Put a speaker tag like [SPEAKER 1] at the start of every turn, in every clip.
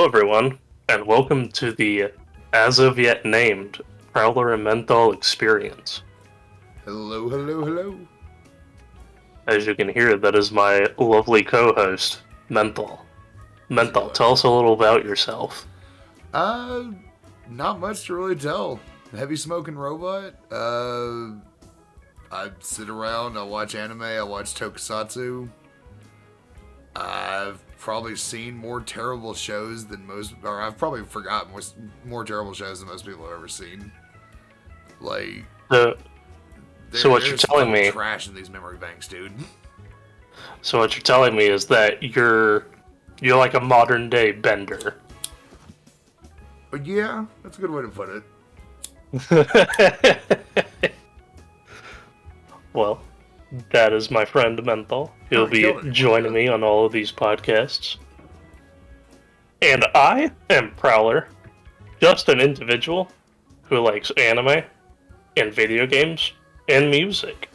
[SPEAKER 1] everyone, and welcome to the as of yet named Prowler and Menthol experience.
[SPEAKER 2] Hello, hello, hello.
[SPEAKER 1] As you can hear, that is my lovely co-host, Menthol. Menthol, tell us a little about yourself.
[SPEAKER 2] Not much to really tell. Heavy smoking robot. I sit around, I watch anime, I watch tokusatsu. I've probably seen more terrible shows than most, or I've probably forgotten more terrible shows than most people have ever seen. Like,
[SPEAKER 1] so what you're telling me,
[SPEAKER 2] trash in these memory banks, dude.
[SPEAKER 1] So what you're telling me is that you're like a modern day Bender.
[SPEAKER 2] But yeah, that's a good way to put it.
[SPEAKER 1] Well, that is my friend Menthol. He'll be joining me on all of these podcasts. And I am Prowler, just an individual who likes anime and video games and music.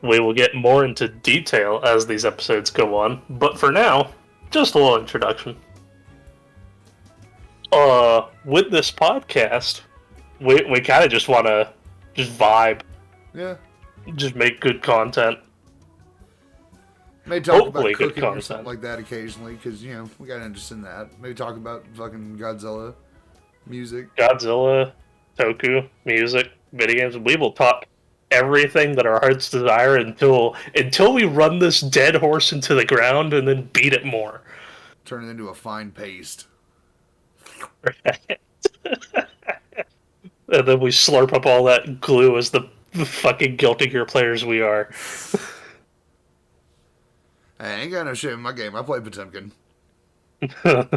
[SPEAKER 1] We will get more into detail as these episodes go on, but for now, just a little introduction. With this podcast, we kind of just want to just vibe.
[SPEAKER 2] Yeah.
[SPEAKER 1] Just make good content.
[SPEAKER 2] Maybe talk
[SPEAKER 1] Hopefully
[SPEAKER 2] about cooking
[SPEAKER 1] good content.
[SPEAKER 2] or something like that occasionally, because, you know, we got interest in that. Maybe talk about fucking Godzilla music.
[SPEAKER 1] Godzilla, Toku, music, video games. We will talk everything that our hearts desire until we run this dead horse into the ground and then beat it more.
[SPEAKER 2] Turn it into a fine paste.
[SPEAKER 1] And then we slurp up all that glue as the fucking Guilty Gear players we are.
[SPEAKER 2] I ain't got no shit in my game. I play Potemkin. At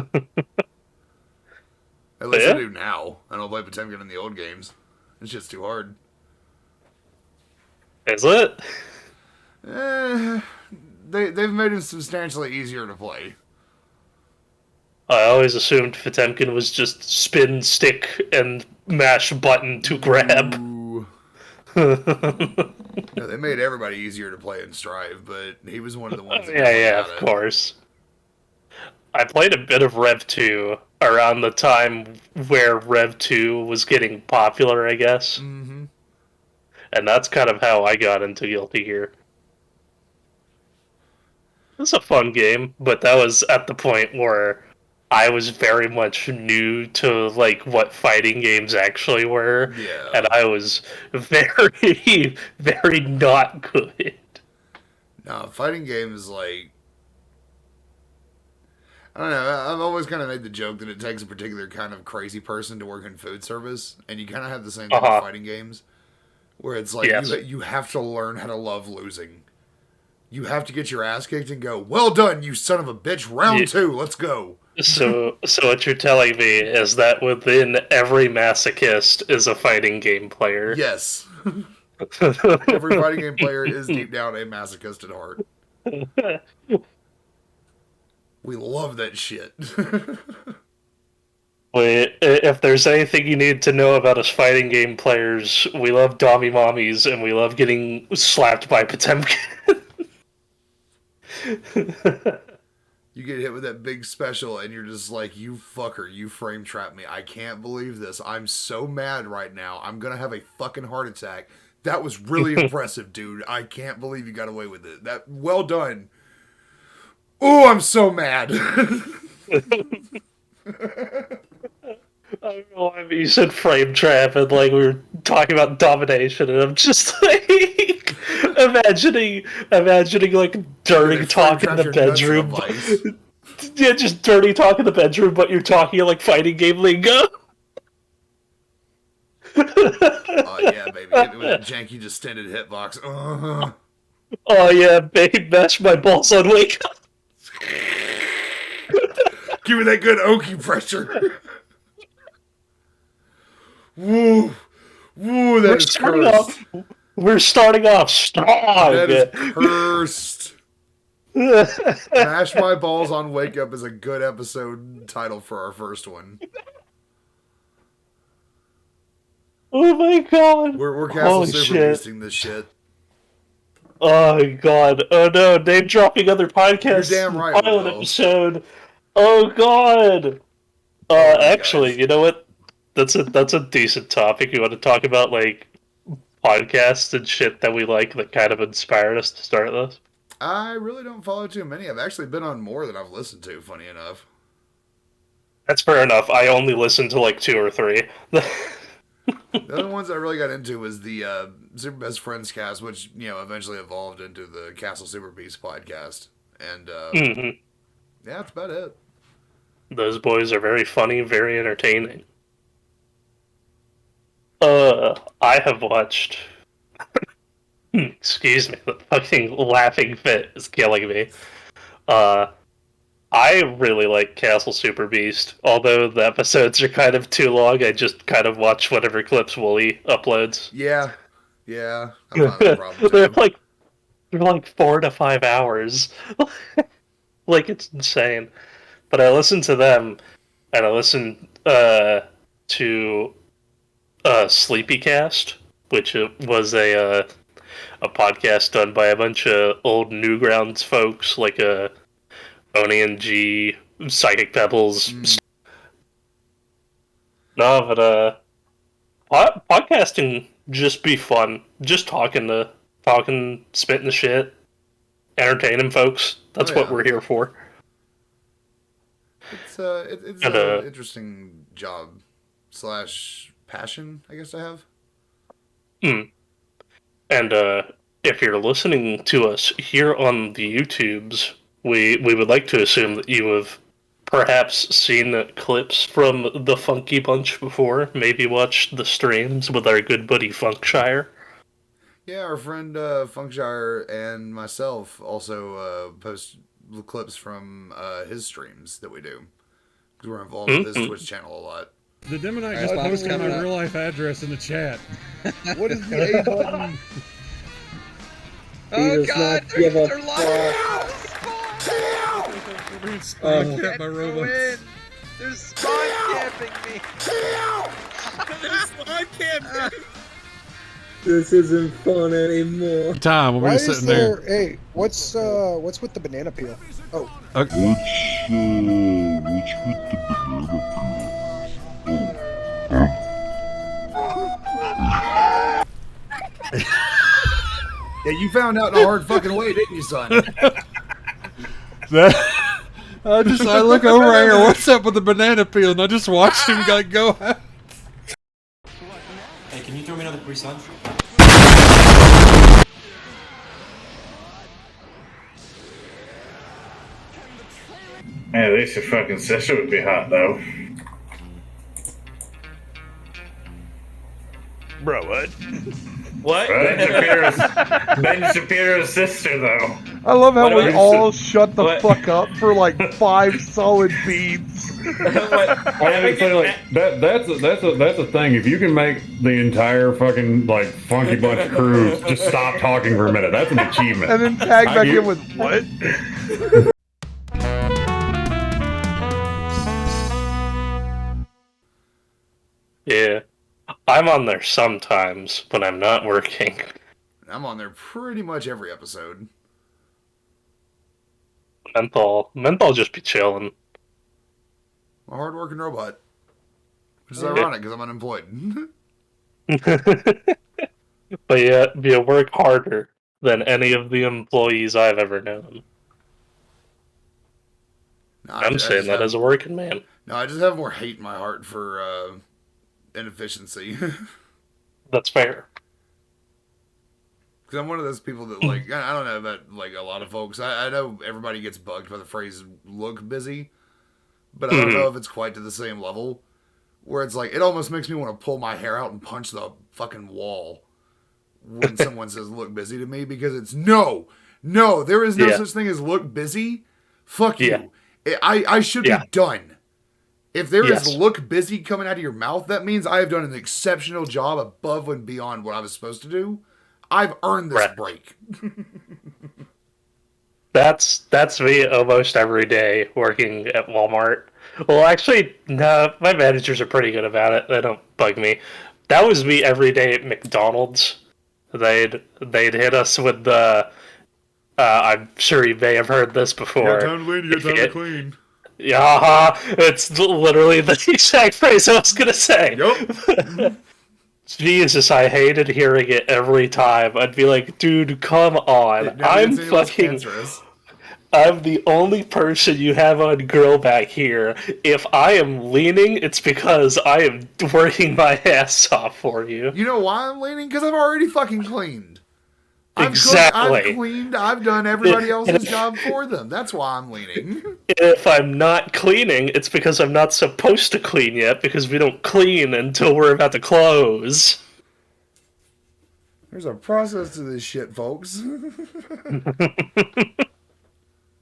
[SPEAKER 2] least I do now. I don't play Potemkin in the old games. It's just too hard.
[SPEAKER 1] Is it?
[SPEAKER 2] They've made it substantially easier to play.
[SPEAKER 1] I always assumed Potemkin was just spin, stick, and mash button to grab.
[SPEAKER 2] No, they made everybody easier to play in Strive, but he was one of the ones that
[SPEAKER 1] Yeah, of course. I played a bit of Rev 2 around the time where Rev 2 was getting popular, I guess.
[SPEAKER 2] Mm-hmm.
[SPEAKER 1] And that's kind of how I got into Guilty Gear. It was a fun game, but that was at the point where I was very much new to, like, what fighting games actually were.
[SPEAKER 2] Yeah.
[SPEAKER 1] And I was very, very not good.
[SPEAKER 2] No, fighting games, like, I don't know, I've always kind of made the joke that it takes a particular kind of crazy person to work in food service, and you kind of have the same thing with fighting games, where it's like, you have to learn how to love losing. You have to get your ass kicked and go, well done, you son of a bitch, round 2, let's go.
[SPEAKER 1] So what you're telling me is that within every masochist is a fighting game player.
[SPEAKER 2] Yes. Every fighting game player is deep down a masochist at heart. We love that shit.
[SPEAKER 1] If there's anything you need to know about us fighting game players, we love Dommy Mommies and we love getting slapped by Potemkin.
[SPEAKER 2] You get hit with that big special and you're just like, you fucker, you frame trapped me. I can't believe this. I'm so mad right now. I'm gonna have a fucking heart attack. That was really impressive, dude. I can't believe you got away with it. Well done. Oh, I'm so mad.
[SPEAKER 1] I don't know why you said frame trap and like we were talking about domination and I'm just like imagining like dirty talk in the bedroom. Yeah, just dirty talk in the bedroom, but you're talking like fighting game lingo.
[SPEAKER 2] Oh yeah, baby. Hit me with that janky distended hitbox.
[SPEAKER 1] Oh yeah, babe, mash my balls on wake up.
[SPEAKER 2] Give me that good oaky pressure. Woo. Woo, that is cursed.
[SPEAKER 1] We're starting off strong.
[SPEAKER 2] That is cursed. Mash My Balls on Wake Up is a good episode title for our first one.
[SPEAKER 1] Oh my god.
[SPEAKER 2] We're Castle Super this shit.
[SPEAKER 1] Oh my god. Oh no, name dropping other podcasts.
[SPEAKER 2] You're damn right.
[SPEAKER 1] Pilot episode. Oh God!
[SPEAKER 2] Alrighty,
[SPEAKER 1] Actually,
[SPEAKER 2] guys.
[SPEAKER 1] you know what? That's a decent topic. You want to talk about like podcasts and shit that we like that kind of inspired us to start this?
[SPEAKER 2] I really don't follow too many. I've actually been on more than I've listened to, funny enough.
[SPEAKER 1] That's fair enough. I only listen to like two or three.
[SPEAKER 2] The other ones I really got into was the Super Best Friends cast, which, eventually evolved into the Castle Super Beast podcast. And,
[SPEAKER 1] Hmm.
[SPEAKER 2] yeah, that's about it.
[SPEAKER 1] Those boys are very funny, very entertaining. I have watched. Excuse me, the fucking laughing fit is killing me. Uh, I really like Castle Super Beast. Although the episodes are kind of too long, I just kind of watch whatever clips Wooly uploads.
[SPEAKER 2] Yeah. Yeah. I find that a problem,
[SPEAKER 1] they're
[SPEAKER 2] too.
[SPEAKER 1] like they're like 4 to 5 hours. Like it's insane. But I listen to them, and I listen to Sleepycast, which was a podcast done by a bunch of old Newgrounds folks like Oni and G, Psychic Pebbles.
[SPEAKER 2] Mm.
[SPEAKER 1] No, but podcasting just be fun. Just talking, spitting the shit, entertaining folks.
[SPEAKER 2] Oh,
[SPEAKER 1] That's what
[SPEAKER 2] yeah.
[SPEAKER 1] we're here for.
[SPEAKER 2] It's
[SPEAKER 1] And
[SPEAKER 2] a interesting job slash passion, I guess I have.
[SPEAKER 1] hmm. And if you're listening to us here on the YouTubes, we would like to assume that you have perhaps seen clips from the Funky Bunch before. Maybe watched the streams with our good buddy Funkshire.
[SPEAKER 2] Yeah, our friend Funkshire and myself also post clips from his streams that we do. Because we're involved with his
[SPEAKER 1] Mm-hmm.
[SPEAKER 2] Twitch channel a lot.
[SPEAKER 3] The Demonite
[SPEAKER 4] Alright,
[SPEAKER 3] guy
[SPEAKER 4] Bob's
[SPEAKER 3] posted my
[SPEAKER 4] coming up.
[SPEAKER 3] real life address in the chat.
[SPEAKER 2] What is the A button?
[SPEAKER 4] Oh
[SPEAKER 5] does
[SPEAKER 4] god,
[SPEAKER 5] not give a
[SPEAKER 4] they're live!
[SPEAKER 3] We're being spawn camped by
[SPEAKER 4] Go
[SPEAKER 3] robots.
[SPEAKER 4] in! They're spawn camping me!
[SPEAKER 3] They're spawn camping!
[SPEAKER 5] This isn't fun anymore.
[SPEAKER 3] Time when
[SPEAKER 6] Why
[SPEAKER 3] we're
[SPEAKER 6] is
[SPEAKER 3] sitting
[SPEAKER 6] there?
[SPEAKER 3] there.
[SPEAKER 6] Hey, what's with the banana peel? Oh,
[SPEAKER 7] What's with the
[SPEAKER 2] Yeah, you found out in a hard fucking way, didn't you, son?
[SPEAKER 3] That, I look over here, what's up with the banana peel? And I just watch him go out.
[SPEAKER 8] Hey, can you throw me another Capri Sun?
[SPEAKER 7] Man, at least your fucking sister would be hot, though.
[SPEAKER 8] Bro, what?
[SPEAKER 4] What?
[SPEAKER 7] Ben Shapiro's sister, though.
[SPEAKER 9] I love how
[SPEAKER 8] What
[SPEAKER 9] we
[SPEAKER 8] about-
[SPEAKER 9] all shut the
[SPEAKER 8] what?
[SPEAKER 9] fuck up for like 5 solid beats.
[SPEAKER 7] I mean, so, like, that's a thing. If you can make the entire fucking like Funky Bunch crew just stop talking for a minute, that's an achievement.
[SPEAKER 9] And then tag back
[SPEAKER 7] you-
[SPEAKER 9] in with what?
[SPEAKER 1] Yeah, I'm on there sometimes when I'm not working.
[SPEAKER 2] I'm on there pretty much every episode.
[SPEAKER 1] Menthol just be chilling.
[SPEAKER 2] I'm a hardworking robot. Which is ironic because I'm unemployed.
[SPEAKER 1] But yeah, you work harder than any of the employees I've ever known.
[SPEAKER 2] No,
[SPEAKER 1] I'm saying that as a working man.
[SPEAKER 2] No, I just have more hate in my heart for inefficiency.
[SPEAKER 1] That's fair.
[SPEAKER 2] Because I'm one of those people that, like, I don't know about, like, a lot of folks. I know everybody gets bugged by the phrase look busy, but I don't know if it's quite to the same level. Where it's like, it almost makes me want to pull my hair out and punch the fucking wall when someone says look busy to me, because it's no, there is no such thing as look busy. Fuck you. I should be done. If there is look busy coming out of your mouth, that means I have done an exceptional job above and beyond what I was supposed to do. I've earned this break.
[SPEAKER 1] That's me almost every day working at Walmart. Well, actually, no, my managers are pretty good about it. They don't bug me. That was me every day at McDonald's. They'd hit us with the. I'm sure you may have heard this before.
[SPEAKER 2] You got time to clean. You got time to clean.
[SPEAKER 1] Yeah, it's literally the exact phrase I was gonna say.
[SPEAKER 2] Yup.
[SPEAKER 1] Jesus, I hated hearing it every time. I'd be like, dude, come on.
[SPEAKER 2] It never gets any less cancerous.
[SPEAKER 1] I'm the only person you have on girl back here. If I am leaning, it's because I am working my ass off for you.
[SPEAKER 2] You know why I'm leaning? Because I've already fucking cleaned. I've
[SPEAKER 1] Exactly.
[SPEAKER 2] cooked, I've cleaned, I've done everybody else's job for them. That's why I'm leaning.
[SPEAKER 1] If I'm not cleaning, it's because I'm not supposed to clean yet, because we don't clean until we're about to close.
[SPEAKER 2] There's a process to this shit, folks.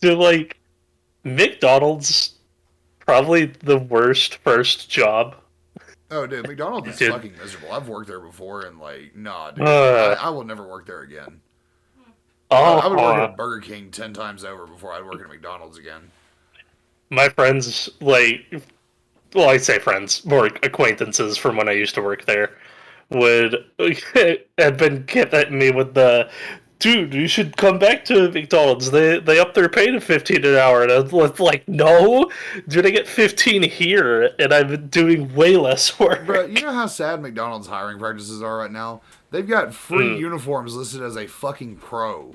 [SPEAKER 1] Dude, like, McDonald's, probably the worst first job.
[SPEAKER 2] Oh, dude, McDonald's is
[SPEAKER 1] Dude.
[SPEAKER 2] fucking miserable. I've worked there before, and like, nah, dude,
[SPEAKER 1] Uh.
[SPEAKER 2] I will never work there again.
[SPEAKER 1] Oh,
[SPEAKER 2] I would work at Burger King 10 times over before I'd work at McDonald's again.
[SPEAKER 1] my friends, like, well, I say friends, more acquaintances from when I used to work there, would had been getting me with the, dude, you should come back to McDonald's. They up their pay to 15 an hour, and I was like, no, dude, I get 15 here, and I've been doing way less work.
[SPEAKER 2] Bro, you know how sad McDonald's hiring practices are right now? They've got free uniforms listed as a fucking pro.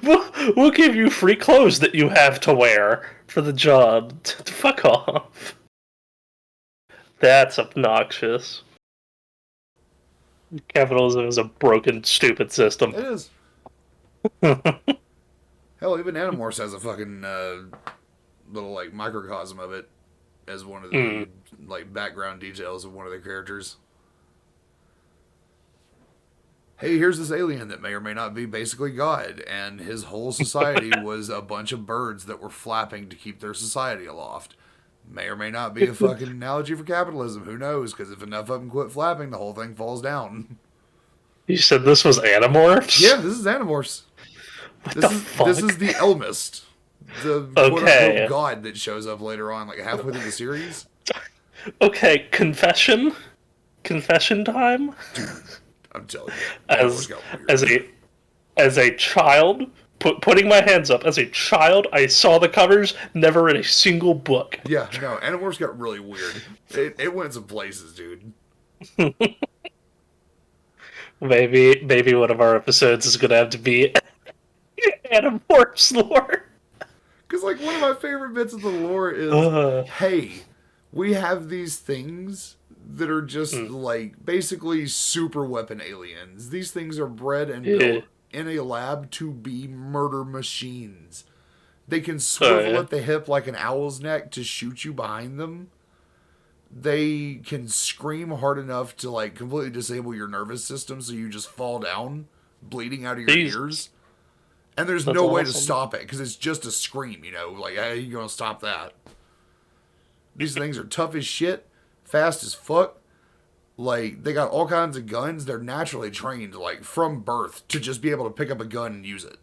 [SPEAKER 1] We'll give you free clothes that you have to wear for the job. Fuck off. That's obnoxious. Capitalism is a broken, stupid system.
[SPEAKER 2] It is. Hell, even Animorphs has a fucking little like microcosm of it as one of the like background details of one of their characters. Hey, here's this alien that may or may not be basically God, and his whole society was a bunch of birds that were flapping to keep their society aloft. May or may not be a fucking analogy for capitalism. Who knows? Because if enough of them quit flapping, the whole thing falls down.
[SPEAKER 1] You said this was Animorphs?
[SPEAKER 2] Yeah, this is Animorphs. This is the Elmist, the quote-unquote god that shows up later on, like halfway through the series.
[SPEAKER 1] Okay, confession? Confession time?
[SPEAKER 2] Dude, I'm telling you.
[SPEAKER 1] As a child, putting my hands up, as a child, I saw the covers, never read a single book.
[SPEAKER 2] Yeah, no, Animorphs got really weird. It went some places, dude.
[SPEAKER 1] Maybe one of our episodes is gonna have to be Animorphs lore.
[SPEAKER 2] Because, like, one of my favorite bits of the lore is, hey, we have these things that are just, like, basically super weapon aliens. These things are bred and built in a lab to be murder machines. They can swivel at the hip like an owl's neck to shoot you behind them. They can scream hard enough to, like, completely disable your nervous system so you just fall down, bleeding out of your ears. And there's no way to stop it, because it's just a scream, you know? Like, how are you going to stop that? These things are tough as shit, fast as fuck. Like, they got all kinds of guns. They're naturally trained, like, from birth, to just be able to pick up a gun and use it.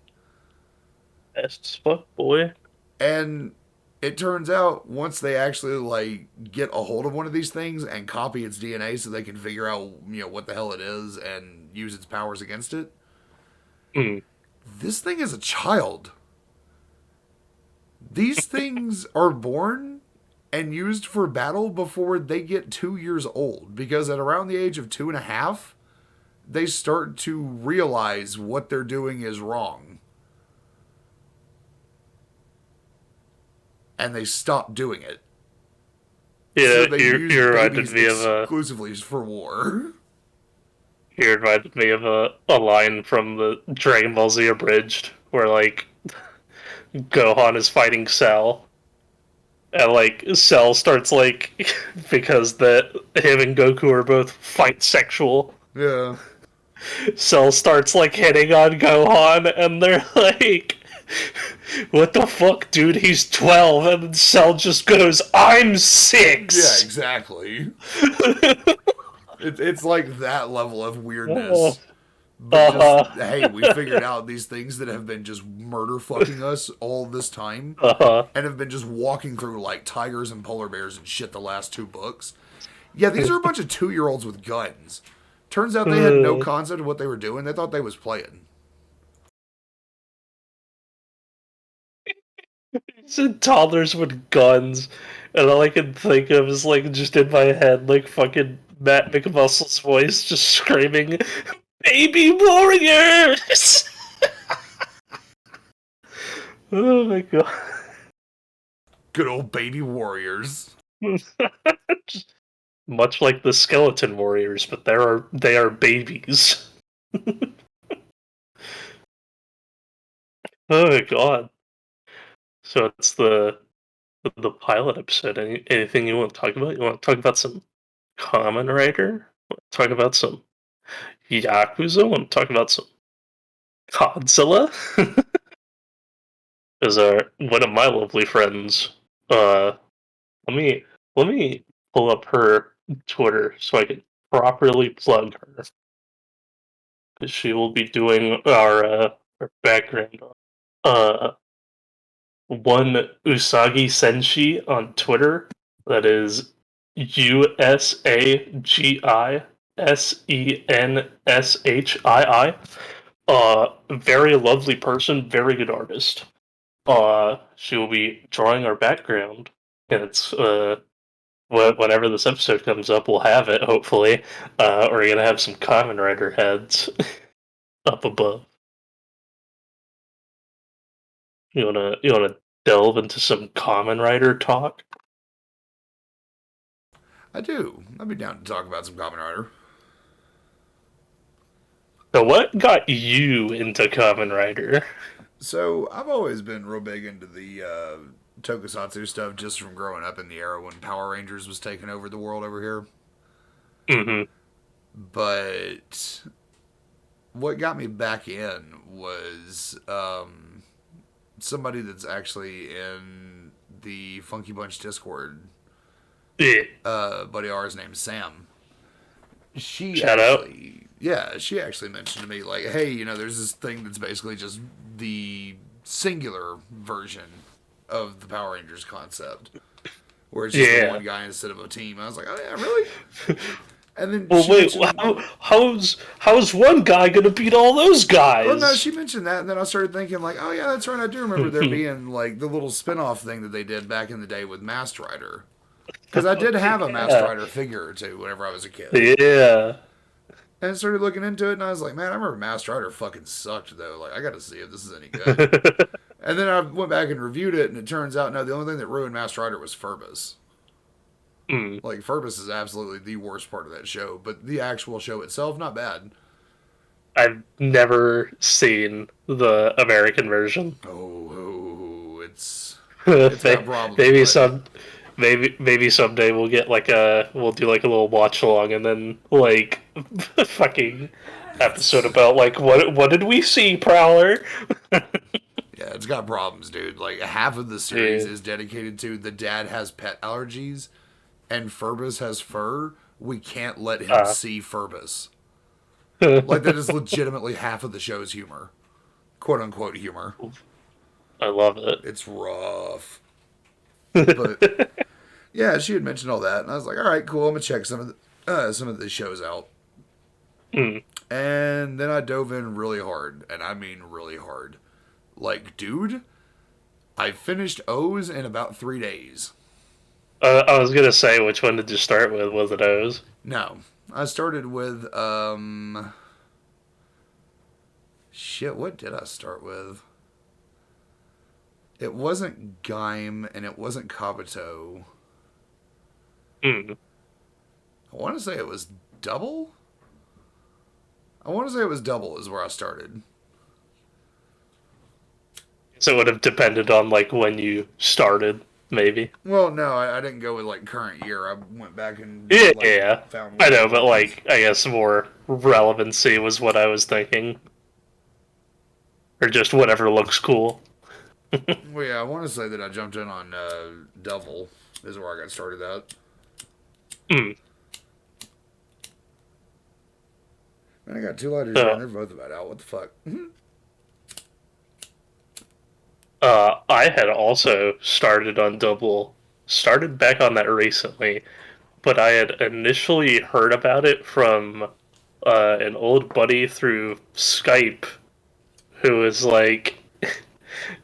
[SPEAKER 1] Fast as fuck, boy.
[SPEAKER 2] And it turns out, once they actually, like, get a hold of one of these things and copy its DNA so they can figure out, you know, what the hell it is and use its powers against it, this thing is a child. These things are born and used for battle before they get 2 years old, because at around the age of 2.5, they start to realize what they're doing is wrong. And they stop doing it.
[SPEAKER 1] Yeah,
[SPEAKER 2] so
[SPEAKER 1] you reminded me of
[SPEAKER 2] exclusively for war.
[SPEAKER 1] You reminded me of a line from the Dragon Ball Z Abridged, where, like, Gohan is fighting Cell, and, like, Cell starts, like, because him and Goku are both fight sexual.
[SPEAKER 2] Yeah.
[SPEAKER 1] Cell starts, like, hitting on Gohan, and they're like, what the fuck, dude, he's 12, and then Cell just goes, I'm 6!
[SPEAKER 2] Yeah, exactly. It's like that level of weirdness. But just, hey, we figured out these things that have been just murder fucking us all this time, and have been just walking through like tigers and polar bears and shit the last 2 books. Yeah, these are a bunch of 2-year-olds with guns. Turns out they had no concept of what they were doing. They thought they was playing.
[SPEAKER 1] He said toddlers with guns, and all I can think of is like just in my head, like fucking Matt McMuscle's voice just screaming, "Baby warriors!" Oh my god.
[SPEAKER 2] Good old baby warriors.
[SPEAKER 1] Much like the skeleton warriors, but they are babies. Oh my god. So it's the pilot episode. Anything you want to talk about? You want to talk about some Kamen Rider? Talk about some Yakuza? Want to talk about some Godzilla? Because one of my lovely friends, let me let me pull up her Twitter so I can properly plug her. Because she will be doing our background. Uh, one Usagi Senshi on Twitter. That is USAGISENSHII. Very lovely person, very good artist. She will be drawing our background, and it's whenever this episode comes up, we'll have it. Hopefully, we're gonna have some Kamen Rider heads up above. You wanna delve into some Kamen Rider talk?
[SPEAKER 2] I do. I'd be down to talk about some Kamen Rider.
[SPEAKER 1] So, what got you into Kamen Rider?
[SPEAKER 2] So, I've always been real big into the tokusatsu stuff just from growing up in the era when Power Rangers was taking over the world over here.
[SPEAKER 1] Mm-hmm.
[SPEAKER 2] But what got me back in was somebody that's actually in the Funky Bunch Discord.
[SPEAKER 1] Yeah.
[SPEAKER 2] Buddy ours named Sam. She
[SPEAKER 1] Shout
[SPEAKER 2] actually, out. Yeah, she actually mentioned to me, like, hey, you know, there's this thing that's basically just the singular version of the Power Rangers concept. Where it's just one guy instead of a team. I was like, oh yeah, really? And then
[SPEAKER 1] well, wait, how's one guy gonna beat all those guys?
[SPEAKER 2] Well, no, she mentioned that, and then I started thinking, like, oh yeah, that's right, I do remember there being, like, the little spin-off thing that they did back in the day with Masked Rider. Because I did have a Masked Rider figure or two whenever I was a kid.
[SPEAKER 1] Yeah.
[SPEAKER 2] And I started looking into it, and I was like, man, I remember Masked Rider fucking sucked, though. Like, I gotta see if this is any good. And then I went back and reviewed it, and it turns out, no, the only thing that ruined Masked Rider was Furbus. Like, Furbus is absolutely the worst part of that show, but the actual show itself, not bad.
[SPEAKER 1] I've never seen the American version.
[SPEAKER 2] Oh, it's got problems.
[SPEAKER 1] Maybe someday we'll get we'll do like a little watch along and then like fucking episode about like what did we see, Prowler?
[SPEAKER 2] Yeah, it's got problems, dude. Like half of the series is dedicated to the dad has pet allergies and Furbus has fur. We can't let him see Furbus. Like that is legitimately half of the show's humor. Quote unquote humor.
[SPEAKER 1] I love it.
[SPEAKER 2] It's rough. But yeah, she had mentioned all that, and I was like, all right, cool. I'm gonna check some of the shows out. And then I dove in really hard, and I mean really hard. Like, dude, I finished O's in about 3 days.
[SPEAKER 1] I was gonna say, which one did you start with? Was it O's?
[SPEAKER 2] No, I started with shit. What did I start with? It wasn't Gaim and it wasn't Kabuto. I want to say it was Double. Is where I started.
[SPEAKER 1] So it would have depended on like when you started, maybe.
[SPEAKER 2] Well, no, I didn't go with like current year. I went back and found.
[SPEAKER 1] I know, but like I guess more relevancy was what I was thinking, or just whatever looks cool.
[SPEAKER 2] Well, yeah, I want to say that I jumped in on Devil is where I got started at. Man, I got 2 lighters here and they're both about out. What the fuck?
[SPEAKER 1] I had also started on started back on that recently, but I had initially heard about it from an old buddy through Skype who was like,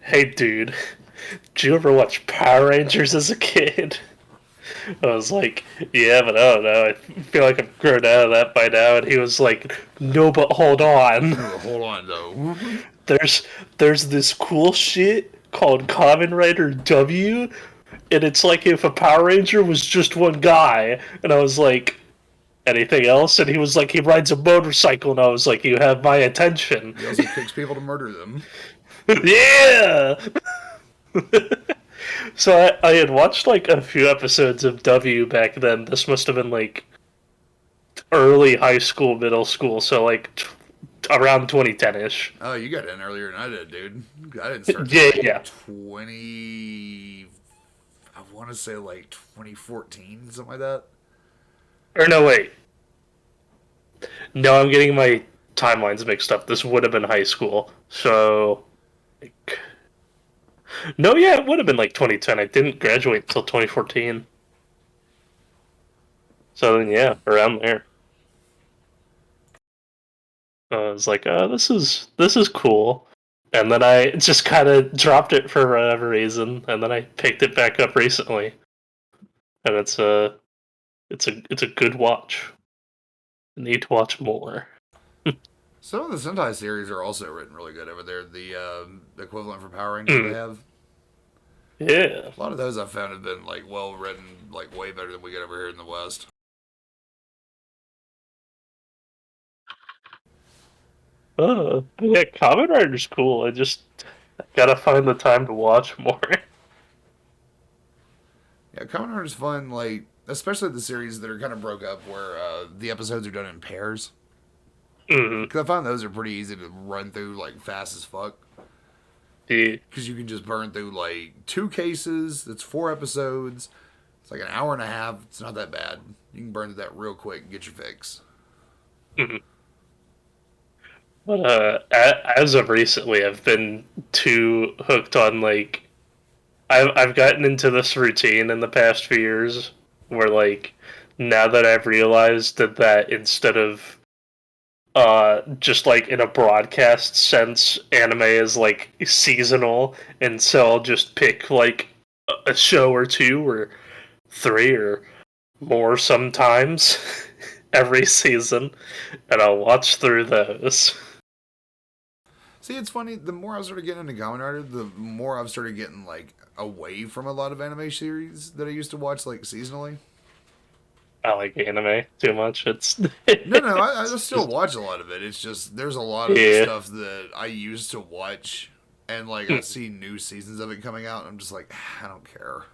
[SPEAKER 1] hey dude, did you ever watch Power Rangers as a kid? I was like, yeah, but I don't know. I feel like I've grown out of that by now. And he was like, no, but hold on.
[SPEAKER 2] Hold on, though.
[SPEAKER 1] There's this cool shit called Kamen Rider W, and it's like if a Power Ranger was just one guy. And I was like, anything else? And he was like, he rides a motorcycle. And I was like, you have my attention.
[SPEAKER 2] He also kicks people to murder them.
[SPEAKER 1] Yeah! So I had watched like a few episodes of W back then. This must have been like early high school, middle school, so like around 2010-ish.
[SPEAKER 2] Oh, you got in earlier than I did, dude. I didn't start
[SPEAKER 1] Yeah,
[SPEAKER 2] till, like,
[SPEAKER 1] yeah.
[SPEAKER 2] 20... I want to say like 2014, something like that.
[SPEAKER 1] Or no, wait. No, I'm getting my timelines mixed up. This would have been high school. So, like... No, yeah, it would have been like 2010. I didn't graduate until 2014. So then, yeah, around there. I was like, oh, this is cool. And then I just kind of dropped it for whatever reason, and then I picked it back up recently. And it's a good watch. I need to watch more.
[SPEAKER 2] Some of the Sentai series are also written really good over there. The equivalent for Power Rangers they have.
[SPEAKER 1] Yeah.
[SPEAKER 2] A lot of those I found have been like well written, like way better than we get over here in the West.
[SPEAKER 1] Yeah, Kamen Rider's cool. I gotta find the time to watch more.
[SPEAKER 2] Yeah, Kamen Rider's fun, like, especially the series that are kind of broke up where the episodes are done in pairs. Because I find those are pretty easy to run through, like, fast as fuck. Because you can just burn through, like, 2 cases. It's 4 episodes. It's like an hour and a half. It's not that bad. You can burn through that real quick and get your fix.
[SPEAKER 1] But as of recently, I've been too hooked on, like... I've gotten into this routine in the past few years where, like, now that I've realized that instead of just like in a broadcast sense, anime is like seasonal, and so I'll just pick like a show or 2 or 3 or more sometimes every season, and I'll watch through those.
[SPEAKER 2] See, it's funny, the more I started getting into Kamen Rider, the more I've started getting, like, away from a lot of anime series that I used to watch, like, seasonally.
[SPEAKER 1] I like anime too much. It's
[SPEAKER 2] No, I still watch a lot of it. It's just, there's a lot of stuff that I used to watch, and, like, I see new seasons of it coming out, and I'm just like, I don't care.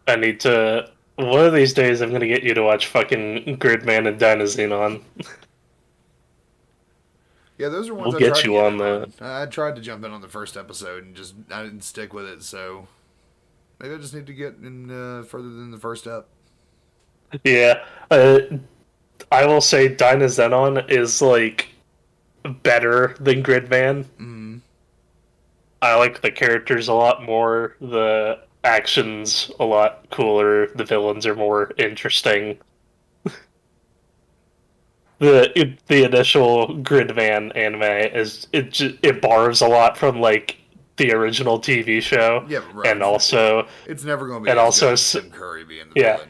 [SPEAKER 1] I need to... One of these days, I'm gonna get you to watch fucking Gridman and Dynazenon.
[SPEAKER 2] Yeah, those are ones
[SPEAKER 1] we'll get you on that.
[SPEAKER 2] I tried to jump in on the first episode, and just, I didn't stick with it, so maybe I just need to get in further than the first step.
[SPEAKER 1] Yeah, I will say Dynazenon is, like, better than Gridman. I like the characters a lot more, the action's a lot cooler, the villains are more interesting. The initial Gridman anime it borrows a lot from, like, the original TV show.
[SPEAKER 2] Yeah, right.
[SPEAKER 1] And also...
[SPEAKER 2] It's never going to be
[SPEAKER 1] and
[SPEAKER 2] as
[SPEAKER 1] also,
[SPEAKER 2] good as Tim Curry being the villain.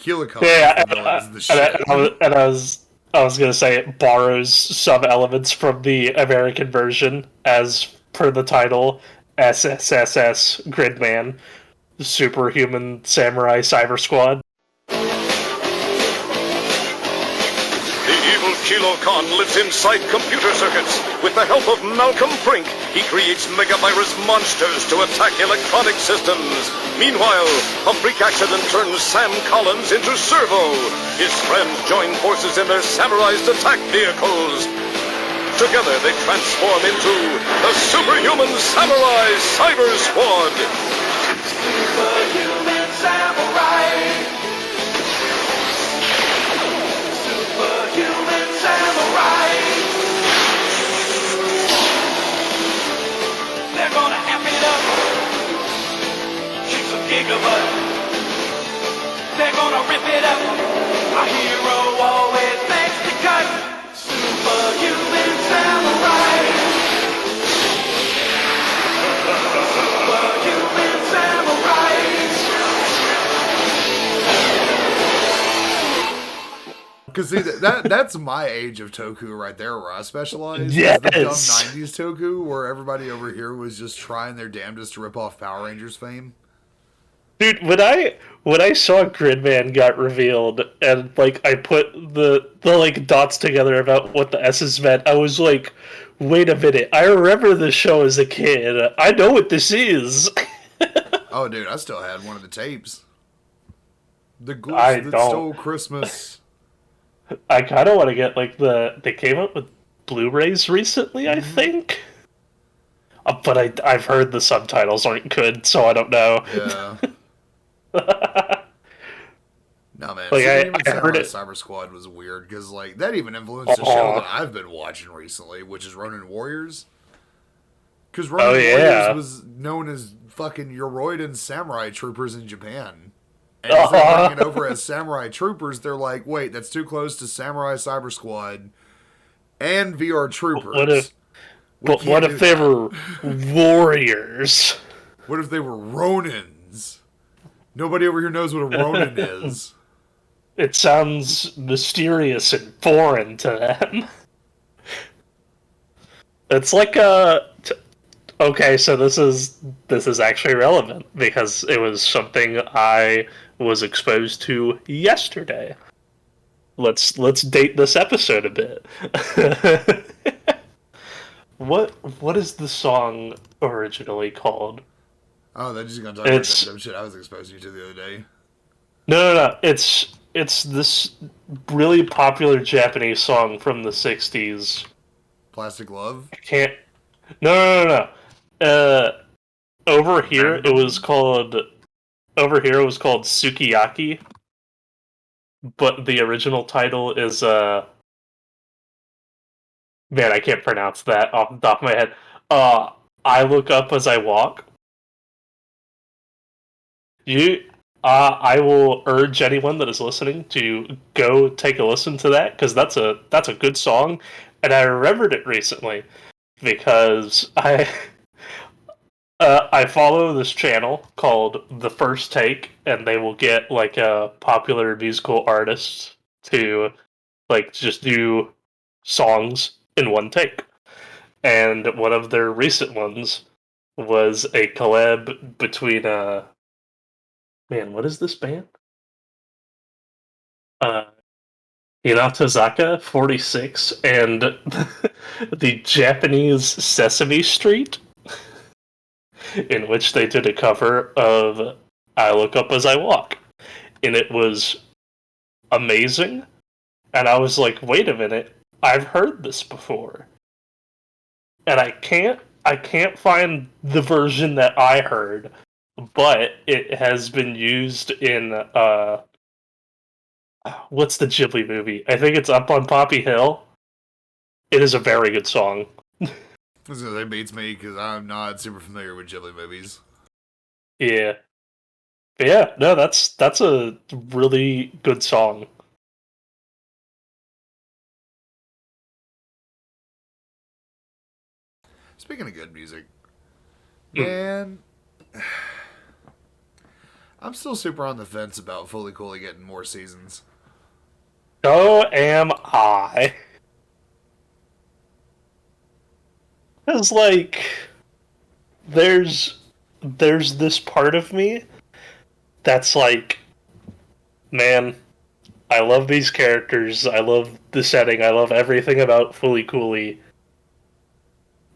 [SPEAKER 1] Yeah,
[SPEAKER 2] is the shit.
[SPEAKER 1] I was gonna say it borrows some elements from the American version, as per the title, SSSS Gridman, Superhuman Samurai Cyber Squad.
[SPEAKER 10] Kilo-Con lives inside computer circuits. With the help of Malcolm Frink, he creates megavirus monsters to attack electronic systems. Meanwhile, a freak accident turns Sam Collins into Servo. His friends join forces in their Samurai's attack vehicles. Together, they transform into the Superhuman Samurai Cyber Squad. Superhuman Samurai. Superhuman Samurai. They're gonna amp it up. Kick some gigabutt. They're gonna rip it up. A hero always makes the cut. Superhuman Samurai. Superhuman
[SPEAKER 2] because see that's my age of Toku right there, where I specialize.
[SPEAKER 1] Yes.
[SPEAKER 2] The dumb '90s Toku, where everybody over here was just trying their damnedest to rip off Power Rangers fame.
[SPEAKER 1] Dude, when I saw Gridman got revealed and like I put the like dots together about what the S's meant, I was like, wait a minute, I remember this show as a kid. I know what this is.
[SPEAKER 2] Oh, dude, I still had one of the tapes. The Goose
[SPEAKER 1] I
[SPEAKER 2] That
[SPEAKER 1] don't.
[SPEAKER 2] Stole Christmas.
[SPEAKER 1] I kind of want to get like they came up with Blu-rays recently, I think. But I've heard the subtitles aren't good, so I don't know.
[SPEAKER 2] Yeah. No, man.
[SPEAKER 1] Like,
[SPEAKER 2] Even
[SPEAKER 1] I heard
[SPEAKER 2] Samurai
[SPEAKER 1] it.
[SPEAKER 2] Cyber Squad was weird, because like that even influenced a show that I've been watching recently, which is Ronin Warriors. Because Ronin Warriors was known as fucking Yoroiden samurai troopers in Japan. And as they bring it over as samurai troopers, they're like, wait, that's too close to Samurai Cyber Squad and VR troopers.
[SPEAKER 1] What if they were warriors?
[SPEAKER 2] What if they were Ronins? Nobody over here knows what a Ronin is.
[SPEAKER 1] It sounds mysterious and foreign to them. It's like okay, so this is actually relevant because it was something I was exposed to yesterday. Let's date this episode a bit. What is the song originally called?
[SPEAKER 2] Oh, they're just gonna talk about that dumb shit I was exposing you to the other day.
[SPEAKER 1] No. It's this really popular Japanese song from the '60s.
[SPEAKER 2] Plastic Love?
[SPEAKER 1] I can't. No. Over here it was called Sukiyaki, but the original title is man, I can't pronounce that off the top of my head. I Look Up As I Walk. I will urge anyone that is listening to go take a listen to that because that's a good song, and I remembered it recently because I follow this channel called The First Take, and they will get like a popular musical artist to like just do songs in one take. And one of their recent ones was a collab between man, what is this band? Hinatozaka 46 and the Japanese Sesame Street, in which they did a cover of I Look Up As I Walk. And it was amazing. And I was like, wait a minute, I've heard this before. And I can't find the version that I heard, but it has been used in what's the Ghibli movie? I think it's Up on Poppy Hill. It is a very good song.
[SPEAKER 2] That beats me because I'm not super familiar with Ghibli movies.
[SPEAKER 1] Yeah. But yeah, no, that's a really good song.
[SPEAKER 2] Speaking of good music, man, I'm still super on the fence about Fully Cooley getting more seasons.
[SPEAKER 1] So am I. It's like there's this part of me that's like, man, I love these characters, I love the setting, I love everything about Fully Cooley.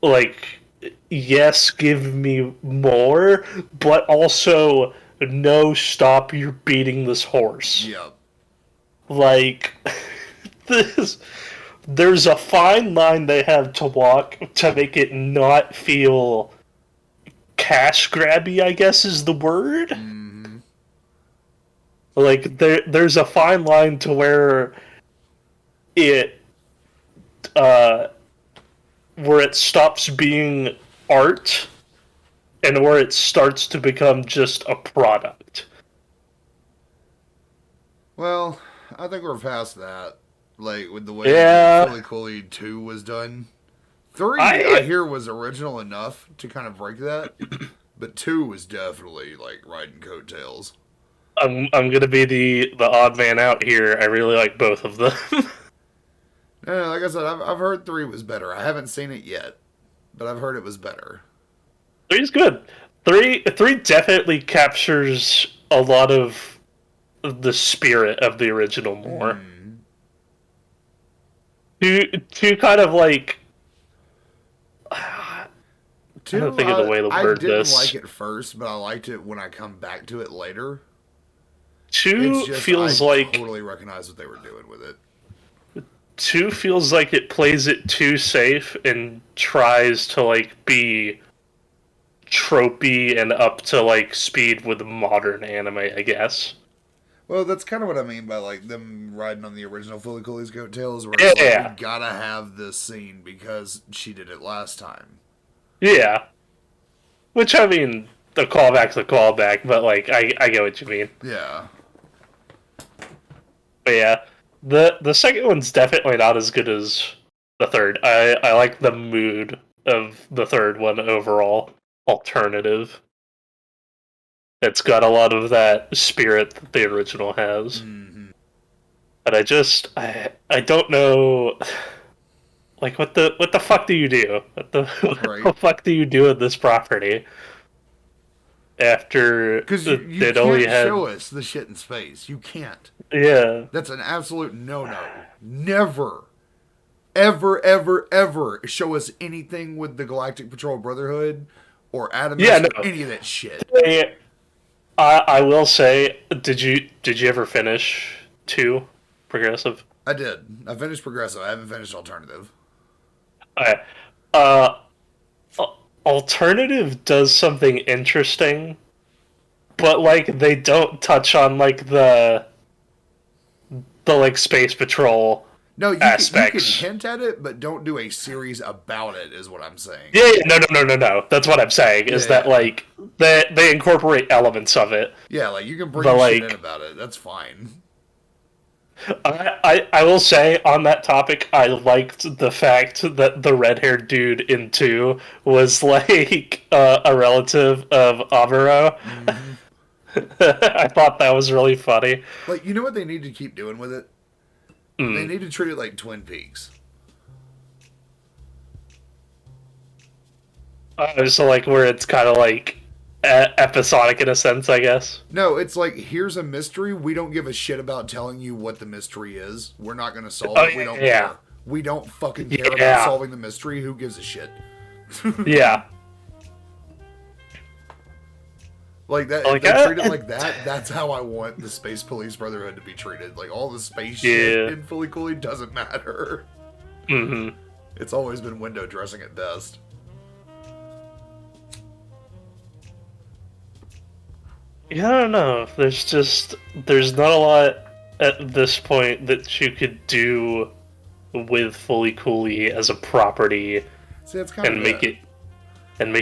[SPEAKER 1] Like, yes, give me more, but also, no, stop, you're beating this horse.
[SPEAKER 2] Yep.
[SPEAKER 1] Like, there's a fine line they have to walk to make it not feel cash grabby, I guess is the word.
[SPEAKER 2] Mm-hmm.
[SPEAKER 1] Like, there's a fine line to where it stops being art and where it starts to become just a product.
[SPEAKER 2] Well, I think we're past that. Like, with the way Fully Cooley 2 was done. 3, I hear, was original enough to kind of break that. But 2 was definitely, like, riding coattails.
[SPEAKER 1] I'm gonna be the odd man out here. I really like both of them.
[SPEAKER 2] No, like I said, I've heard 3 was better. I haven't seen it yet, but I've heard it was better.
[SPEAKER 1] 3's good. Three definitely captures a lot of the spirit of the original more. Two kind of like. I don't think of the way to word
[SPEAKER 2] I didn't
[SPEAKER 1] this.
[SPEAKER 2] like it first, but I liked it when I come back to it later.
[SPEAKER 1] 2 feels
[SPEAKER 2] I
[SPEAKER 1] like
[SPEAKER 2] totally recognize what they were doing with it.
[SPEAKER 1] 2 feels like it plays it too safe and tries to like be tropey and up to like speed with modern anime, I guess.
[SPEAKER 2] Well, that's kind of what I mean by like them riding on the original Fully Cooley's coattails, where
[SPEAKER 1] Yeah,
[SPEAKER 2] it's like,
[SPEAKER 1] yeah.
[SPEAKER 2] we gotta have this scene because she did it last time.
[SPEAKER 1] Yeah. Which, I mean, the callback's a callback, but like I get what you mean.
[SPEAKER 2] Yeah.
[SPEAKER 1] But yeah. The second one's definitely not as good as the third. I like the mood of the third one overall. Alternative. It's got a lot of that spirit that the original has.
[SPEAKER 2] Mm-hmm.
[SPEAKER 1] But I don't know, like what the fuck do you do? What the fuck do you do with this property? After
[SPEAKER 2] Because you
[SPEAKER 1] it
[SPEAKER 2] can't
[SPEAKER 1] only had
[SPEAKER 2] show us the shit in space. You can't.
[SPEAKER 1] yeah.
[SPEAKER 2] That's an absolute no-no. Never, ever, ever, ever show us anything with the Galactic Patrol Brotherhood or Adamus or any of that shit.
[SPEAKER 1] I will say, did you ever finish 2 Progressive?
[SPEAKER 2] I did. I finished Progressive. I haven't finished Alternative.
[SPEAKER 1] Alternative does something interesting, but like they don't touch on like the like Space Patrol aspects.
[SPEAKER 2] You can hint at it, but don't do a series about it, is what I'm saying.
[SPEAKER 1] Yeah, no. That's what I'm saying, is that like they incorporate elements of it.
[SPEAKER 2] Yeah, like you can bring shit in about it. That's fine.
[SPEAKER 1] I will say on that topic, I liked the fact that the red-haired dude in 2 was like a relative of Amuro. Mm-hmm. I thought that was really funny.
[SPEAKER 2] Like, you know what they need to keep doing with it? They need to treat it like Twin Peaks.
[SPEAKER 1] So like where it's kind of like episodic in a sense, I guess.
[SPEAKER 2] No, it's like, here's a mystery. We don't give a shit about telling you what the mystery is. We're not going to solve it. We don't care. We don't fucking care about solving the mystery. Who gives a shit?
[SPEAKER 1] Yeah.
[SPEAKER 2] Like that,
[SPEAKER 1] like,
[SPEAKER 2] if they treat it like that, that's how I want the Space Police Brotherhood to be treated. Like, all the space shit in Fully Cooley doesn't matter.
[SPEAKER 1] Mm-hmm.
[SPEAKER 2] It's always been window dressing at best.
[SPEAKER 1] Yeah, I don't know. There's not a lot at this point that you could do with Fully Cooley as a property.
[SPEAKER 2] See, that's kind of
[SPEAKER 1] make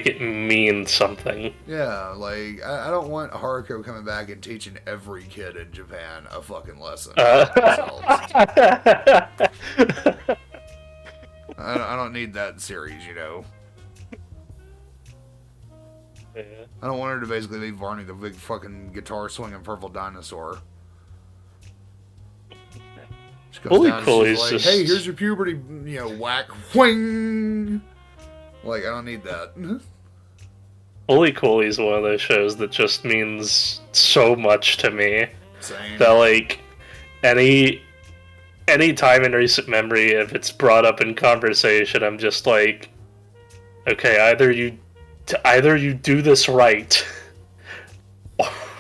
[SPEAKER 1] it mean something.
[SPEAKER 2] Yeah, like I don't want Haruko coming back and teaching every kid in Japan a fucking lesson. I don't need that series, you know.
[SPEAKER 1] Yeah.
[SPEAKER 2] I don't want her to basically be Varney, the big fucking guitar swinging purple dinosaur. She goes down and she's like, hey, here's your puberty, whack, whing. Like, I don't need that.
[SPEAKER 1] Fully Cooley is one of those shows that just means so much to me.
[SPEAKER 2] Same.
[SPEAKER 1] That like any time in recent memory, if it's brought up in conversation, I'm just like, okay, either you do this right,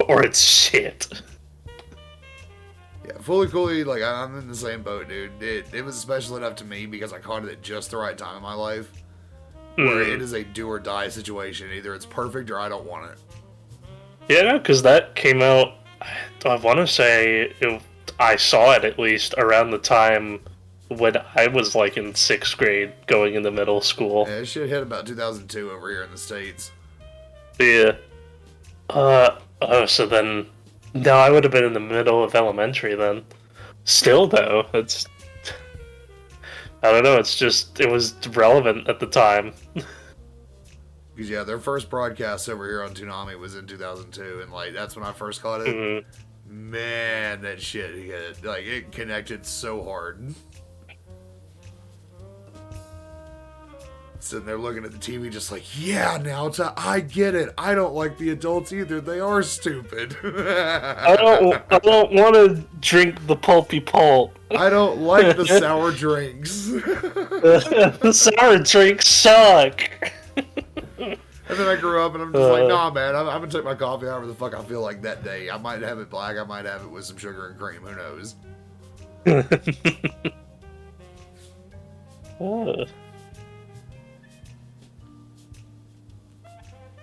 [SPEAKER 1] or it's shit.
[SPEAKER 2] Yeah, Fully Cooley, like, I'm in the same boat, dude. It was special enough to me because I caught it at just the right time in my life. Where it is a do or die situation. Either it's perfect or I don't want it.
[SPEAKER 1] Yeah, no, because that came out, I want to say, I saw it at least around the time when I was like in 6th grade going into middle school.
[SPEAKER 2] Yeah, it should hit about 2002 over here in the States.
[SPEAKER 1] Yeah. So then, no, I would have been in the middle of elementary then. Still though, I don't know, it was relevant at the time.
[SPEAKER 2] Because, yeah, their first broadcast over here on Toonami was in 2002, and, like, that's when I first caught it. Man, that shit hit. Like, it connected so hard. Sitting there looking at the TV just like, yeah, now I get it. I don't like the adults either. They are stupid.
[SPEAKER 1] I don't want to drink the pulpy pulp.
[SPEAKER 2] I don't like the sour drinks.
[SPEAKER 1] The sour drinks suck.
[SPEAKER 2] And then I grew up and I'm just like, nah, man, I'm going to take my coffee however the fuck I feel like that day. I might have it black. I might have it with some sugar and cream. Who knows?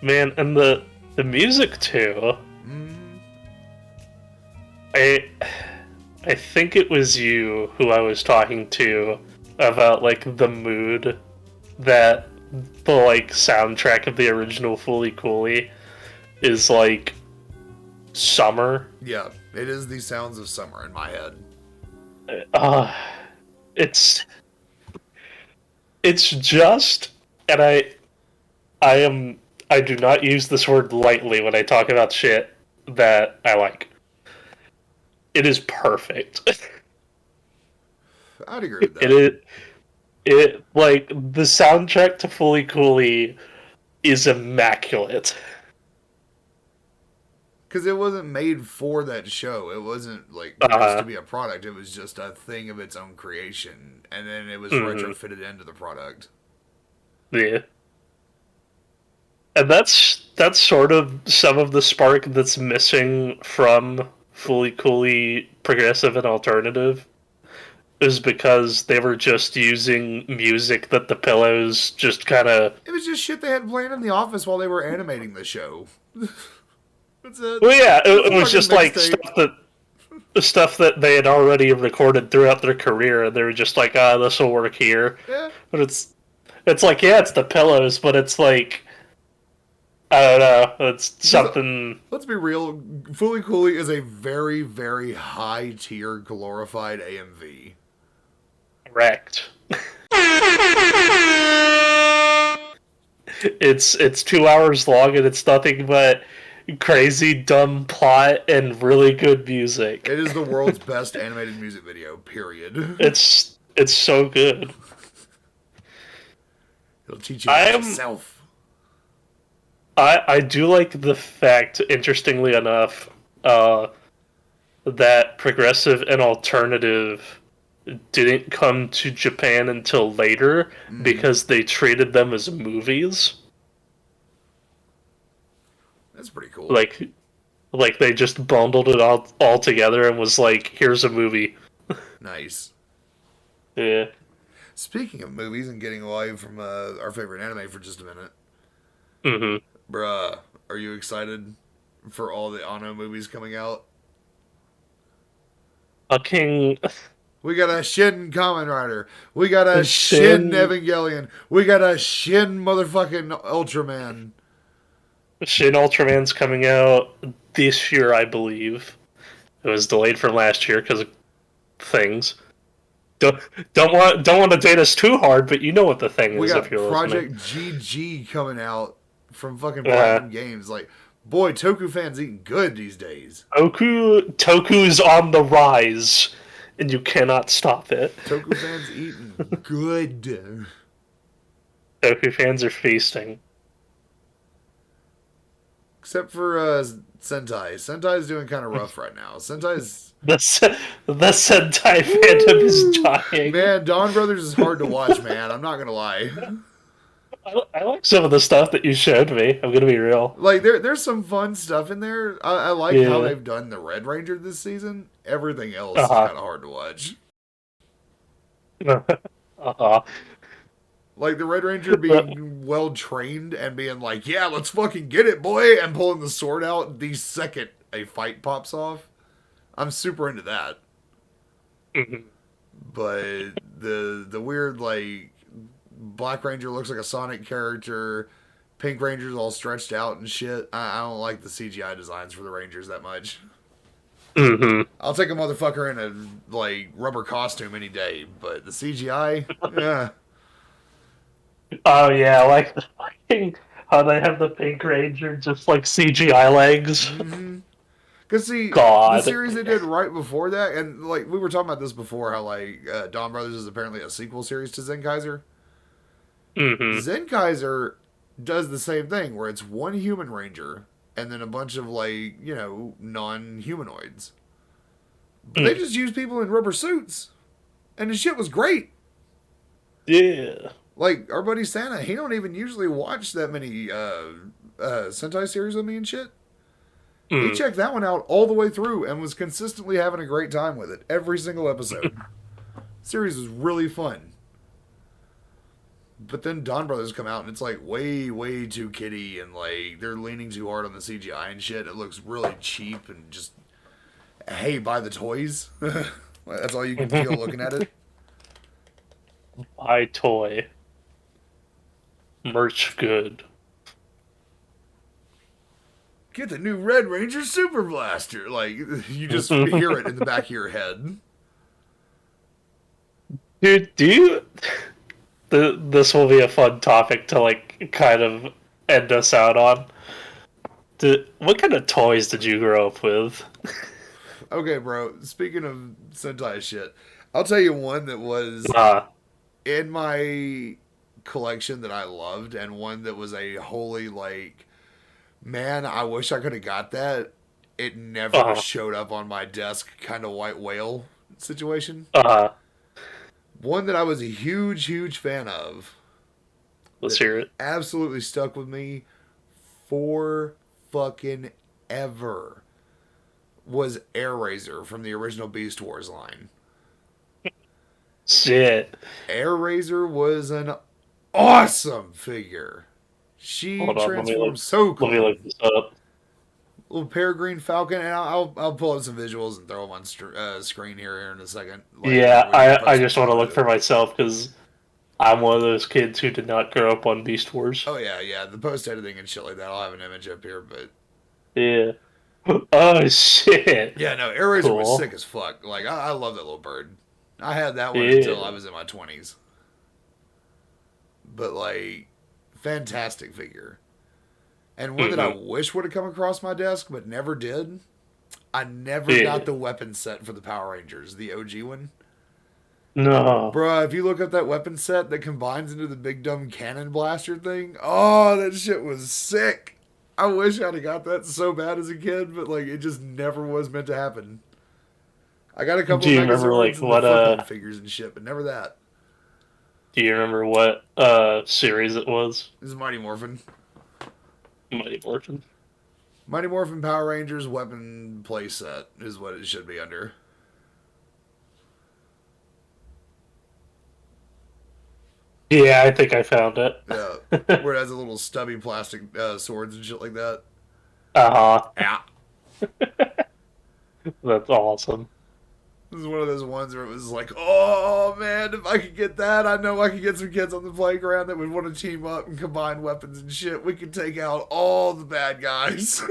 [SPEAKER 1] Man, and the music too. I think it was you who I was talking to about like the mood that the like soundtrack of the original Fooly Cooly is like summer.
[SPEAKER 2] Yeah, it is the sounds of summer in my head.
[SPEAKER 1] It's just, and I do not use this word lightly when I talk about shit that I like. It is perfect.
[SPEAKER 2] I'd agree with that.
[SPEAKER 1] It like the soundtrack to Fooly Cooly is immaculate.
[SPEAKER 2] Because it wasn't made for that show. It wasn't like supposed to be a product. It was just a thing of its own creation, and then it was retrofitted into the product.
[SPEAKER 1] Yeah. And that's sort of some of the spark that's missing from Fooly Cooly progressive and alternative, is because they were just using music that the Pillows just kind of...
[SPEAKER 2] It was just shit they had playing in the office while they were animating the show.
[SPEAKER 1] Well, yeah, it was just like stuff that they had already recorded throughout their career, and they were just like, this will work here.
[SPEAKER 2] Yeah.
[SPEAKER 1] But it's like, yeah, it's the Pillows, but it's like, I don't know, it's something...
[SPEAKER 2] Let's be real, Fooly Cooly is a very, very high-tier glorified AMV.
[SPEAKER 1] Correct. It's 2 hours long, and it's nothing but crazy, dumb plot and really good music.
[SPEAKER 2] It is the world's best animated music video, period.
[SPEAKER 1] It's so good.
[SPEAKER 2] It'll teach you about yourself.
[SPEAKER 1] I do like the fact, interestingly enough, that progressive and alternative didn't come to Japan until later because they treated them as movies.
[SPEAKER 2] That's pretty cool.
[SPEAKER 1] Like they just bundled it all together and was like, here's a movie.
[SPEAKER 2] Nice.
[SPEAKER 1] Yeah.
[SPEAKER 2] Speaking of movies and getting away from our favorite anime for just a minute.
[SPEAKER 1] Mm-hmm.
[SPEAKER 2] Bruh, are you excited for all the Anno movies coming out? We got a Shin Kamen Rider. We got a Shin Evangelion. We got a Shin motherfucking Ultraman.
[SPEAKER 1] Shin Ultraman's coming out this year, I believe. It was delayed from last year because of things. Don't want to date us too hard, but you know what the thing is.
[SPEAKER 2] We got
[SPEAKER 1] if you're
[SPEAKER 2] Project
[SPEAKER 1] listening.
[SPEAKER 2] GG coming out from fucking Platinum Games. Like, boy, Toku fans eating good these days.
[SPEAKER 1] Toku's on the rise, and you cannot stop it.
[SPEAKER 2] Toku fans eating good.
[SPEAKER 1] Toku fans are feasting.
[SPEAKER 2] Except for Sentai. Sentai's doing kind of rough right now. Sentai's...
[SPEAKER 1] The Sentai fandom is dying.
[SPEAKER 2] Man, Dawn Brothers is hard to watch, man. I'm not going to lie.
[SPEAKER 1] I like some of the stuff that you showed me. I'm going to be real.
[SPEAKER 2] Like, there's some fun stuff in there. I like how they've done the Red Ranger this season. Everything else is kind of hard to watch. Like, the Red Ranger being well-trained and being like, yeah, let's fucking get it, boy, and pulling the sword out the second a fight pops off. I'm super into that. But the weird, like, Black Ranger looks like a Sonic character, Pink Ranger's all stretched out and shit. I don't like the CGI designs for the Rangers that much. I'll take a motherfucker in a, like, rubber costume any day, but the CGI, yeah.
[SPEAKER 1] Oh yeah, like how they have the Pink Ranger just like CGI legs.
[SPEAKER 2] Because see,
[SPEAKER 1] God.
[SPEAKER 2] the series they did right before that, and like we were talking about this before, how like Dawn Brothers is apparently a sequel series to Zenkaiser. Zenkaiser does the same thing, where it's one human ranger and then a bunch of like non-humanoids. But they just use people in rubber suits, and the shit was great.
[SPEAKER 1] Yeah.
[SPEAKER 2] Like our buddy Santa, he don't even usually watch that many Sentai series with me and shit. He checked that one out all the way through and was consistently having a great time with it every single episode. Series was really fun. But then Dawn Brothers come out and it's like way, way too kiddie and like they're leaning too hard on the CGI and shit. It looks really cheap and just, hey, buy the toys. That's all you can feel looking at it.
[SPEAKER 1] Buy toy. Merch good.
[SPEAKER 2] Get the new Red Ranger Super Blaster. Like, you just hear it in the back of your head.
[SPEAKER 1] Dude, do you... This will be a fun topic to, like, kind of end us out on. What kind of toys did you grow up with?
[SPEAKER 2] Okay, bro. Speaking of Sentai shit, I'll tell you one that was in my collection that I loved, and one that was a holy, like... Man, I wish I could have got that. It never showed up on my desk, kind of white whale situation. One that I was a huge, huge fan of.
[SPEAKER 1] Let's hear it.
[SPEAKER 2] Absolutely stuck with me for fucking ever. Was Air Razor from the original Beast Wars line.
[SPEAKER 1] Shit.
[SPEAKER 2] Air Razor was an awesome figure. She transformed so cool.
[SPEAKER 1] Let me look this up.
[SPEAKER 2] Little peregrine falcon, and I'll pull up some visuals and throw them on screen here in a second.
[SPEAKER 1] I just want to look for myself because I'm one of those kids who did not grow up on Beast Wars.
[SPEAKER 2] Oh yeah, the post editing and shit like that. I'll have an image up here, but
[SPEAKER 1] yeah. Oh shit.
[SPEAKER 2] Yeah, no, Air Razor was sick as fuck. Like I love that little bird. I had that one until I was in my 20s. But like. Fantastic figure. And one that I wish would have come across my desk, but never did. I never got the weapon set for the Power Rangers, the OG one.
[SPEAKER 1] No.
[SPEAKER 2] Bruh, if you look up that weapon set that combines into the big dumb cannon blaster thing, oh, that shit was sick. I wish I'd have got that so bad as a kid, but like it just never was meant to happen. I got a couple of Megazords and the figures and shit, but never that.
[SPEAKER 1] Do you remember what series it was?
[SPEAKER 2] This is Mighty Morphin.
[SPEAKER 1] Mighty Morphin.
[SPEAKER 2] Mighty Morphin Power Rangers weapon playset is what it should be under.
[SPEAKER 1] Yeah, I think I found it.
[SPEAKER 2] Yeah, where it has a little stubby plastic swords and shit like that. Yeah.
[SPEAKER 1] That's awesome.
[SPEAKER 2] This is one of those ones where it was like, oh man, if I could get that, I know I could get some kids on the playground that would want to team up and combine weapons and shit. We could take out all the bad guys.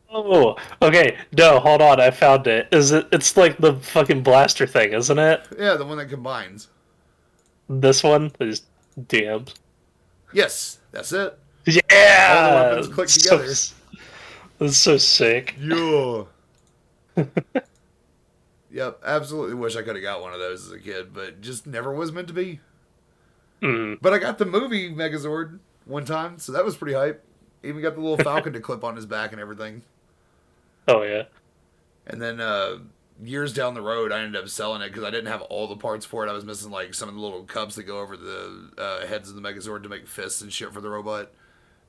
[SPEAKER 1] Oh, okay. No, hold on. I found it. It's like the fucking blaster thing, isn't it?
[SPEAKER 2] Yeah, the one that combines.
[SPEAKER 1] This one is DMs.
[SPEAKER 2] Yes, that's it.
[SPEAKER 1] Yeah!
[SPEAKER 2] All the weapons click together.
[SPEAKER 1] That's so sick.
[SPEAKER 2] Yeah. Yep, absolutely wish I could have got one of those as a kid, but just never was meant to be. But I got the movie Megazord one time, so that was pretty hype. Even got the little falcon to clip on his back and everything.
[SPEAKER 1] Oh, yeah.
[SPEAKER 2] And then years down the road, I ended up selling it because I didn't have all the parts for it. I was missing like some of the little cups that go over the heads of the Megazord to make fists and shit for the robot.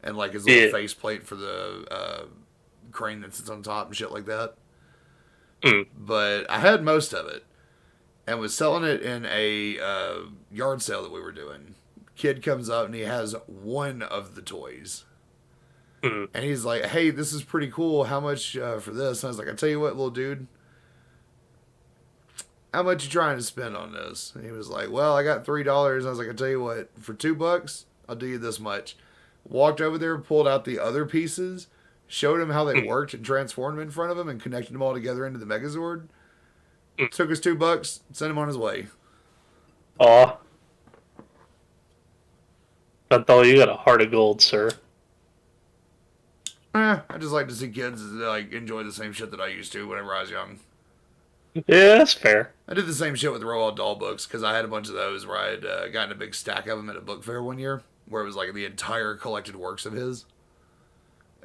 [SPEAKER 2] And like his little faceplate for the crane that sits on top and shit like that. But I had most of it and was selling it in a yard sale that we were doing. Kid comes up and he has one of the toys. And he's like, hey, this is pretty cool. How much for this? And I was like, I tell you what, little dude. How much you trying to spend on this? And he was like, well, I got $3. And I was like, I tell you what, for $2, I'll do you this much. Walked over there, pulled out the other pieces, showed him how they worked and transformed them in front of him and connected them all together into the Megazord. Took us $2, sent him on his way.
[SPEAKER 1] Aw. Menthol, you got a heart of gold, sir.
[SPEAKER 2] I just like to see kids like enjoy the same shit that I used to whenever I was young.
[SPEAKER 1] Yeah, that's fair.
[SPEAKER 2] I did the same shit with the Roald Dahl books because I had a bunch of those where I had gotten a big stack of them at a book fair one year, where it was like the entire collected works of his.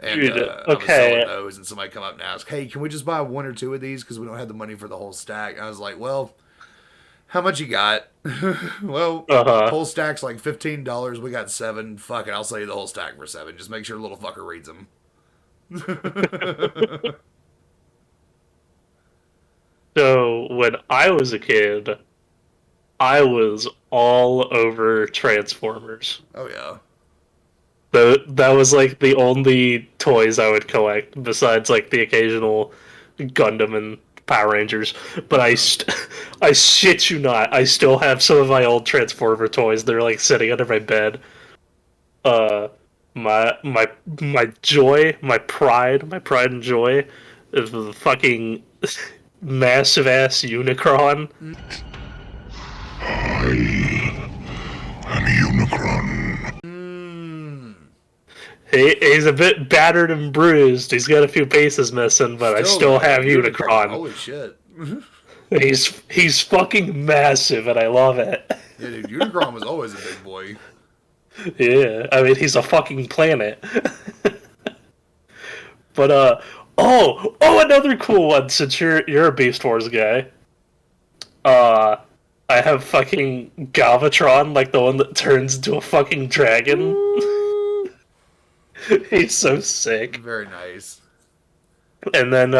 [SPEAKER 2] And
[SPEAKER 1] Dude,
[SPEAKER 2] I was selling those, and somebody come up and ask, "Hey, can we just buy one or two of these because we don't have the money for the whole stack?" And I was like, "Well, how much you got?" Well, whole stack's like $15. We got 7. Fuck it, I'll sell you the whole stack for 7. Just make sure the little fucker reads them.
[SPEAKER 1] So, when I was a kid, I was all over Transformers.
[SPEAKER 2] Oh, yeah.
[SPEAKER 1] That was like the only toys I would collect, besides like the occasional Gundam and Power Rangers. But I shit you not, I still have some of my old Transformer toys. They're like sitting under my bed. My joy, my pride and joy is the fucking massive ass Unicron.
[SPEAKER 10] I'm a Unicron.
[SPEAKER 1] He's a bit battered and bruised. He's got a few pieces missing, but I still have Unicron.
[SPEAKER 2] Holy shit.
[SPEAKER 1] He's fucking massive, and I love it.
[SPEAKER 2] Yeah, dude, Unicron was always a big boy.
[SPEAKER 1] Yeah, I mean, he's a fucking planet. But, another cool one, since you're a Beast Wars guy. I have fucking Galvatron, like the one that turns into a fucking dragon. He's so sick.
[SPEAKER 2] Very nice.
[SPEAKER 1] And then,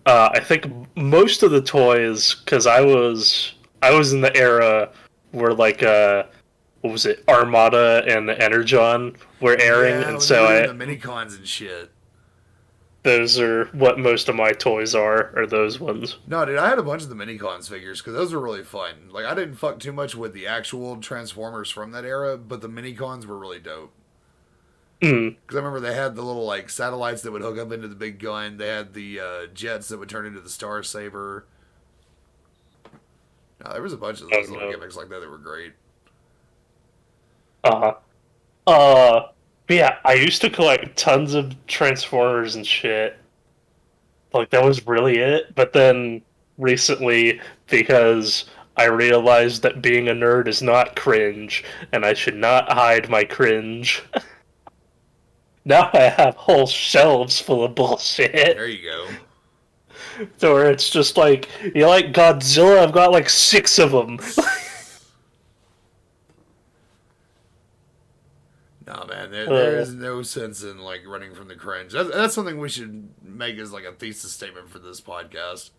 [SPEAKER 1] I think most of the toys, because I was in the era where, like, what was it, Armada and Energon were airing, and so
[SPEAKER 2] the mini-cons and shit.
[SPEAKER 1] Those are what most of my toys are those ones.
[SPEAKER 2] No, dude, I had a bunch of the mini-cons figures, because those were really fun. Like, I didn't fuck too much with the actual Transformers from that era, but the mini-cons were really dope. Because I remember they had the little, like, satellites that would hook up into the big gun. They had the jets that would turn into the Star Saber. No, there was a bunch of those little gimmicks like that were great.
[SPEAKER 1] But yeah, I used to collect tons of Transformers and shit. Like, that was really it. But then, recently, because I realized that being a nerd is not cringe, and I should not hide my cringe... Now I have whole shelves full of bullshit.
[SPEAKER 2] There you go.
[SPEAKER 1] So where it's just like, you like Godzilla? I've got like 6 of them.
[SPEAKER 2] Nah, man, there is no sense in like running from the cringe. That's something we should make as like a thesis statement for this podcast.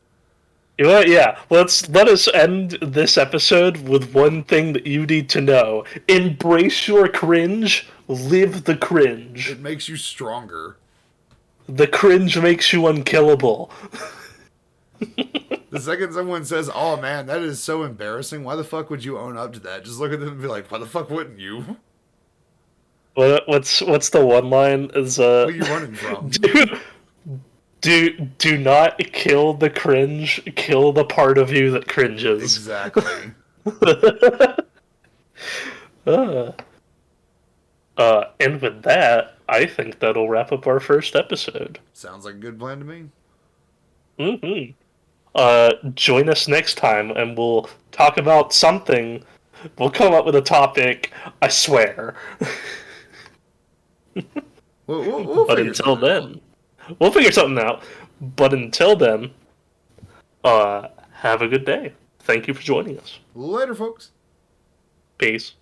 [SPEAKER 1] You know what? Yeah, let us end this episode with one thing that you need to know: embrace your cringe, live the cringe.
[SPEAKER 2] It makes you stronger.
[SPEAKER 1] The cringe makes you unkillable.
[SPEAKER 2] The second someone says, "Oh man, that is so embarrassing," why the fuck would you own up to that? Just look at them and be like, "Why the fuck wouldn't you?"
[SPEAKER 1] What's the one line? Is
[SPEAKER 2] What are you running from?
[SPEAKER 1] Do not kill the cringe, kill the part of you that cringes.
[SPEAKER 2] Exactly.
[SPEAKER 1] And with that, I think that'll wrap up our first episode.
[SPEAKER 2] Sounds like a good plan to me.
[SPEAKER 1] Join us next time, and we'll talk about something. We'll come up with a topic, I swear.
[SPEAKER 2] We'll
[SPEAKER 1] but until then, we'll figure something out. But until then, have a good day. Thank you for joining us.
[SPEAKER 2] Later, folks.
[SPEAKER 1] Peace.